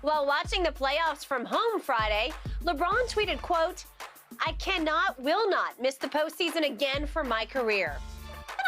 While watching the playoffs from home Friday, LeBron tweeted, quote, "I will not miss the postseason again for my career."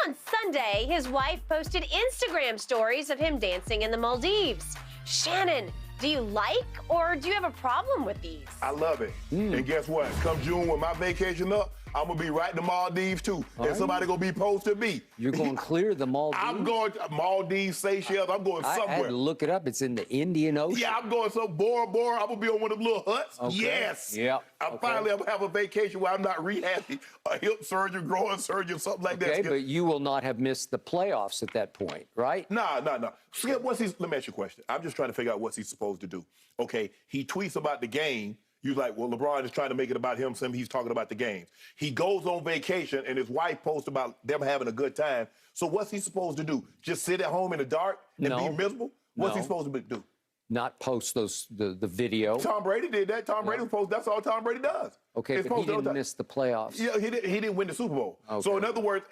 And on Sunday, his wife posted Instagram stories of him dancing in the Maldives. Shannon, do you like or do you have a problem with these? I love it. And guess what? Come June when my vacation up, I'm going to be right in the Maldives, too. And somebody going to be posting me. You're going to clear the Maldives? I'm going to Maldives, Seychelles. I'm going somewhere. I had to look it up. It's in the Indian Ocean. Yeah, I'm going Bora Bora. I'm going to be on one of the little huts. Okay. Yes. Yeah. Finally, I'm going to have a vacation where I'm not rehabbing a hip surgeon, groin surgeon, something like that. Okay, but you will not have missed the playoffs at that point, right? No. Skip, let me ask you a question. I'm just trying to figure out what's he supposed to do. Okay, he tweets about the game. You're like, well, LeBron is trying to make it about him, he's talking about the games. He goes on vacation, and his wife posts about them having a good time. So what's he supposed to do? Just sit at home in the dark and be miserable? What's he supposed to do? Not post the video. Tom Brady did that. Tom Brady posted. That's all Tom Brady does. Okay, but he didn't miss the playoffs. Yeah, he didn't win the Super Bowl. Okay. So in other words,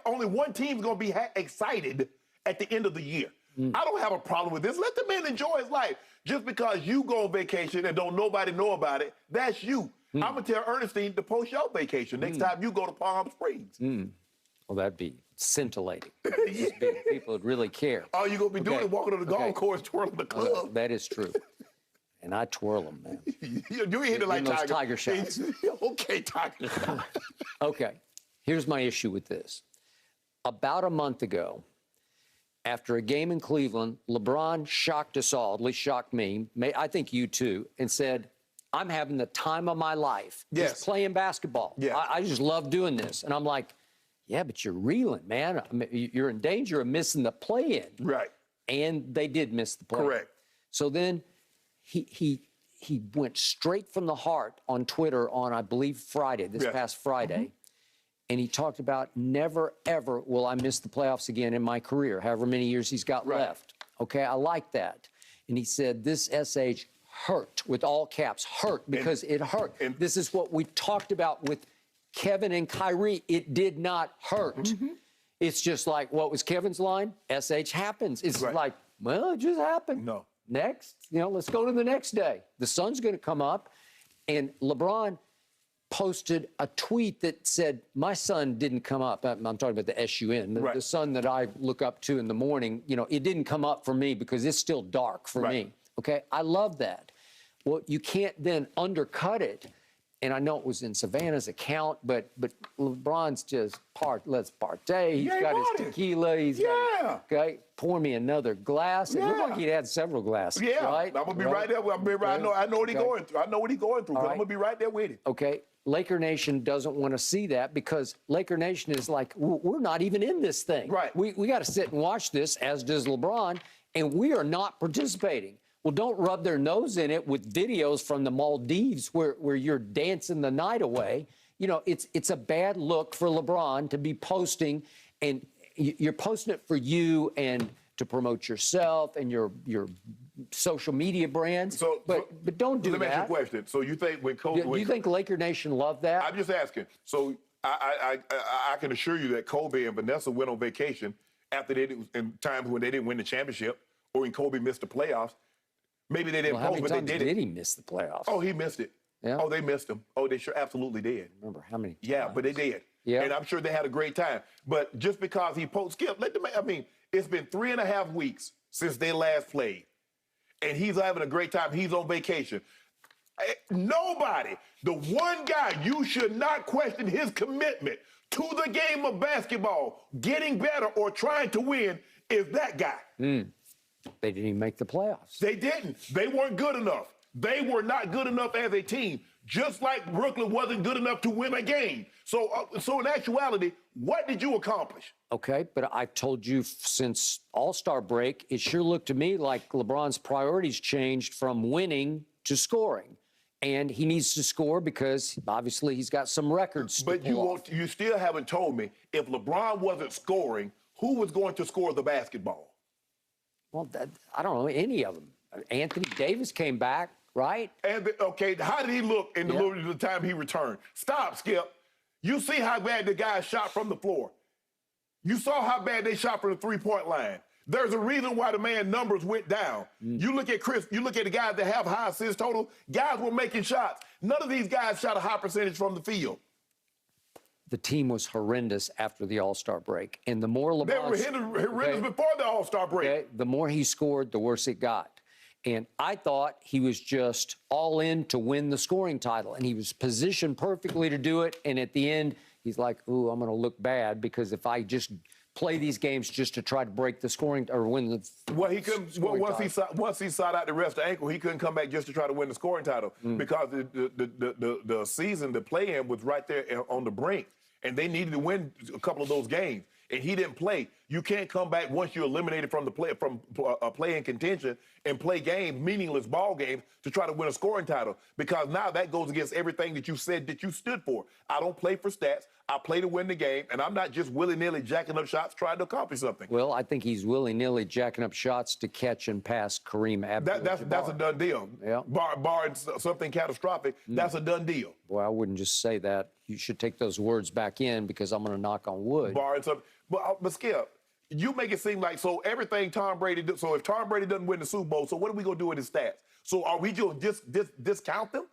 only one team's going to be excited at the end of the year. I don't have a problem with this. Let the man enjoy his life. Just because you go on vacation and don't nobody know about it, that's you. I'm going to tell Ernestine to post your vacation next time you go to Palm Springs. Well, that'd be scintillating. People would really care. All you're going to be doing is walking on the golf course, twirling the club. That is true. And I twirl them, man. You ain't hit it like those tiger shots. Okay, Tiger. Okay, here's my issue with this. About a month ago, after a game in Cleveland, LeBron shocked us all, at least shocked me, I think you too, and said, I'm having the time of my life just playing basketball. Yeah. I just love doing this. And I'm like, yeah, but you're reeling, man. I mean, you're in danger of missing the play-in. Right. And they did miss the play-in. Correct. So then he went straight from the heart on Twitter on, I believe, Friday, this past Friday. And he talked about never, ever will I miss the playoffs again in my career, however many years he's got left. Okay, I like that. And he said this SH hurt, with all caps, hurt, because it hurt. And this is what we talked about with Kevin and Kyrie. It did not hurt. It's just like, what was Kevin's line? SH happens. It's like, well, it just happened. No. Next, let's go to the next day. The sun's going to come up. And LeBron posted a tweet that said, my son didn't come up. I'm talking about the SUN, the son that I look up to in the morning. It didn't come up for me because it's still dark for me. Okay, I love that. Well, you can't then undercut it. And I know it was in Savannah's account, but LeBron's just let's partay. He's got his tequila. He's got, okay, pour me another glass. It looked like he'd had several glasses, right? I'm going to be right there. I know what he's going through. I know what he's going through, but I'm going to be right there with him. Okay. Laker Nation doesn't want to see that because Laker Nation is like, we're not even in this thing. Right. We got to sit and watch this, as does LeBron, and we are not participating. Well, don't rub their nose in it with videos from the Maldives where you're dancing the night away. It's a bad look for LeBron to be posting, and you're posting it for you and to promote yourself and your social media brands. But don't do that. Let me ask you a question. So you think when Kobe... Do you think Laker Nation loved that? I'm just asking. So I can assure you that Kobe and Vanessa went on vacation after in times when they didn't win the championship or when Kobe missed the playoffs. Maybe they didn't post, but they did it. How many times did he miss the playoffs? Oh, he missed it. Yeah. Oh, they missed him. Oh, they sure absolutely did. Remember how many times? Yeah, but they did. Yeah. And I'm sure they had a great time. But just because he Skip, it's been 3.5 weeks since they last played. And he's having a great time. He's on vacation. Nobody, the one guy you should not question his commitment to the game of basketball, getting better or trying to win, is that guy. They didn't even make the playoffs. They didn't. They weren't good enough. They were not good enough as a team, just like Brooklyn wasn't good enough to win a game. So in actuality, what did you accomplish? Okay, but I've told you since All-Star break, it sure looked to me like LeBron's priorities changed from winning to scoring. And he needs to score because, obviously, he's got some records But you still haven't told me, if LeBron wasn't scoring, who was going to score the basketball? Well, I don't know, any of them. Anthony Davis came back, right? Okay, how did he look in the time he returned? Stop, Skip. You see how bad the guys shot from the floor. You saw how bad they shot from the three-point line. There's a reason why the man numbers went down. You look at Chris, you look at the guys that have high assist total, guys were making shots. None of these guys shot a high percentage from the field. The team was horrendous after the All-Star break. And the more LeBron... They were horrendous before the All-Star break. Okay, the more he scored, the worse it got. And I thought he was just all in to win the scoring title. And he was positioned perfectly to do it. And at the end, he's like, ooh, I'm going to look bad because if I just play these games just to try to break the scoring or win the well, he couldn't. Once he sought out the rest of the ankle, he couldn't come back just to try to win the scoring title because the season, the play-in was right there on the brink, and they needed to win a couple of those games, and he didn't play. You can't come back once you're eliminated from play-in contention and play games, meaningless ball games, to try to win a scoring title because now that goes against everything that you said that you stood for. I don't play for stats. I play to win the game, and I'm not just willy-nilly jacking up shots trying to accomplish something. Well, I think he's willy-nilly jacking up shots to catch and pass Kareem Abdul-Jabbar. That's a done deal. Yeah. Barring something catastrophic, that's a done deal. Well, I wouldn't just say that. You should take those words back in because I'm going to knock on wood. Barring something. But Skip, you make it seem like so everything Tom Brady did. So if Tom Brady doesn't win the Super Bowl, so what are we going to do with his stats? So are we just discount them?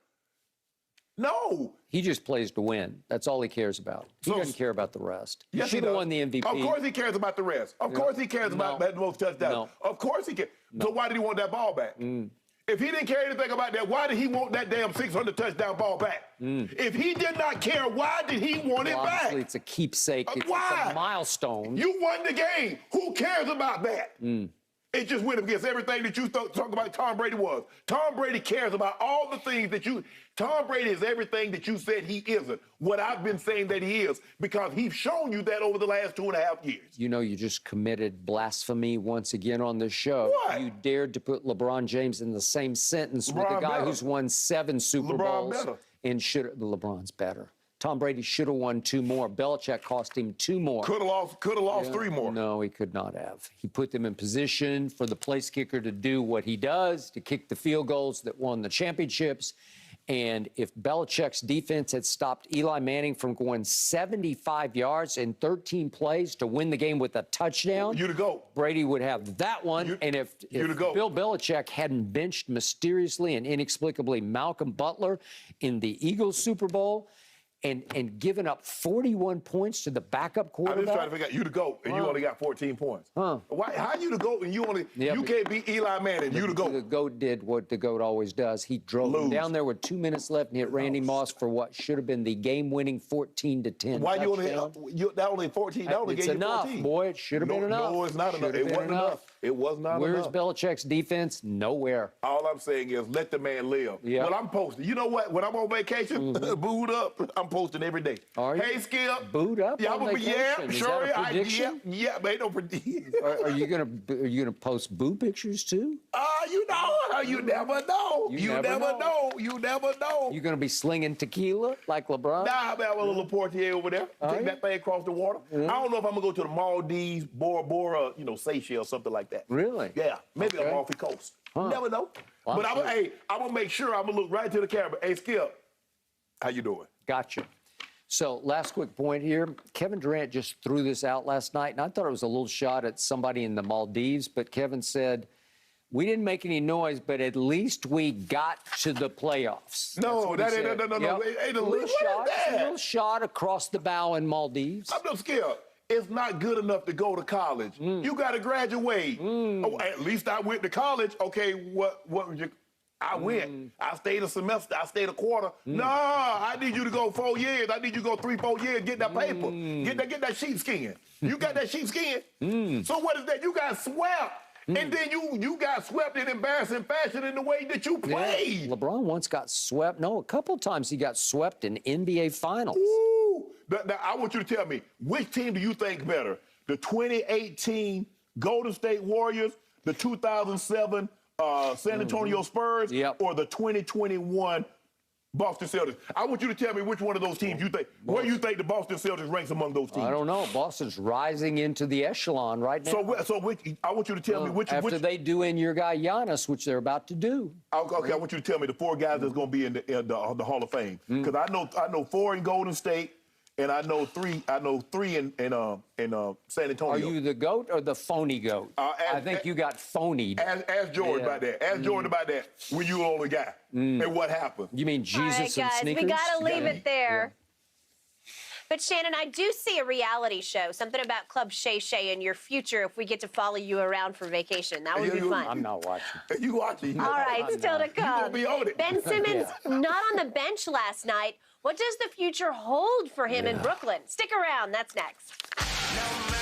No. He just plays to win. That's all he cares about. He doesn't care about the rest. He should have won the MVP. Of course he cares about the rest. Of course he cares about the most touchdowns. Of course he cares. So why did he want that ball back? If he didn't care anything about that, why did he want that damn 600 touchdown ball back? If he did not care, why did he want it back? Honestly, it's a keepsake. It's a milestone. You won the game. Who cares about that? It just went against everything that you talk about Tom Brady was. Tom Brady cares about all the things that you... Tom Brady is everything that you said he isn't. What I've been saying that he is, because he's shown you that over the last 2.5 years. You know, you just committed blasphemy once again on this show. What? You dared to put LeBron James in the same sentence with the guy who's won 7 Super Bowls. LeBron better. And LeBron's better. Tom Brady should have won 2 more. Belichick cost him 2 more. Could have lost 3 more. No, he could not have. He put them in position for the place kicker to do what he does, to kick the field goals that won the championships. And if Belichick's defense had stopped Eli Manning from going 75 yards in 13 plays to win the game with a touchdown, you to go. Brady would have that one. And if Bill Belichick hadn't benched mysteriously and inexplicably Malcolm Butler in the Eagles Super Bowl, and given up 41 points to the backup quarterback. I'm just trying to figure out you to go, and you only got 14 points. Why? How you to go, and you can't beat Eli Manning, you to go. The GOAT did what the GOAT always does. He drove him down there with 2 minutes left and hit Randy Moss for what should have been the game-winning 14-10 Why touchdown. that only 14? That only it's gave enough, you 14. boy. It should have been enough. No, it's not enough. It wasn't enough. It was not enough. Where's Belichick's defense? Nowhere. All I'm saying is let the man live. Yeah. When I'm posting, you know what? When I'm on vacation, booed up, I'm posting every day. Are you? Hey, Skip. Booed up on vacation? Yeah, Is sure. that a prediction? Yeah, but ain't no prediction. Are you gonna post boo pictures too? You know, you never know. You never know. You never know. You gonna be slinging tequila like LeBron? Nah, man, I'm a little Portier over there. Take that thing across the water. I don't know if I'm gonna go to the Maldives, Bora Bora, Seychelles, something like that. Really? Yeah, maybe I'm off the coast. Never know. Well, but I'm gonna make sure I'm gonna look right to the camera. Hey, Skip, how you doing? Gotcha. So last quick point here. Kevin Durant just threw this out last night, and I thought it was a little shot at somebody in the Maldives, but Kevin said, we didn't make any noise, but at least we got to the playoffs. No, that ain't, no. It ain't a little shot. A little shot across the bow in Maldives. I'm not scared. It's not good enough to go to college. You got to graduate. Oh, at least I went to college. Okay, what was your... I went. I stayed a semester. I stayed a quarter. No, I need you to go 4 years. I need you to go 3-4 years. Get that paper. Get that sheepskin. You got that sheepskin? So what is that? You got swept. And then you got swept in embarrassing fashion in the way that you played. Yeah. LeBron once got swept. No, a couple of times he got swept in NBA Finals. Ooh. Now, I want you to tell me, which team do you think better? The 2018 Golden State Warriors, the 2007 San Antonio Spurs, or the 2021 Boston Celtics? I want you to tell me which one of those teams you think, where you think the Boston Celtics ranks among those teams. I don't know. Boston's rising into the echelon right now. I want you to tell me which... After they do in your guy Giannis, which they're about to do. Okay, I want you to tell me the 4 guys that's going to be in the Hall of Fame. Because I know 4 in Golden State, and I know three in San Antonio. Are you the GOAT or the phony GOAT? I think you got phonied. Ask Jordan about that. Ask Jordan about that when you were the only guy. And what happened. You mean Jesus All right, and guys, sneakers? we got to leave it there. But, Shannon, I do see a reality show, something about Club Shay Shay in your future if we get to follow you around for vacation. That would be fun. I'm not watching. You watching. All right, still to come. You gonna be on it. Ben Simmons not on the bench last night. What does the future hold for him in Brooklyn? Stick around. That's next.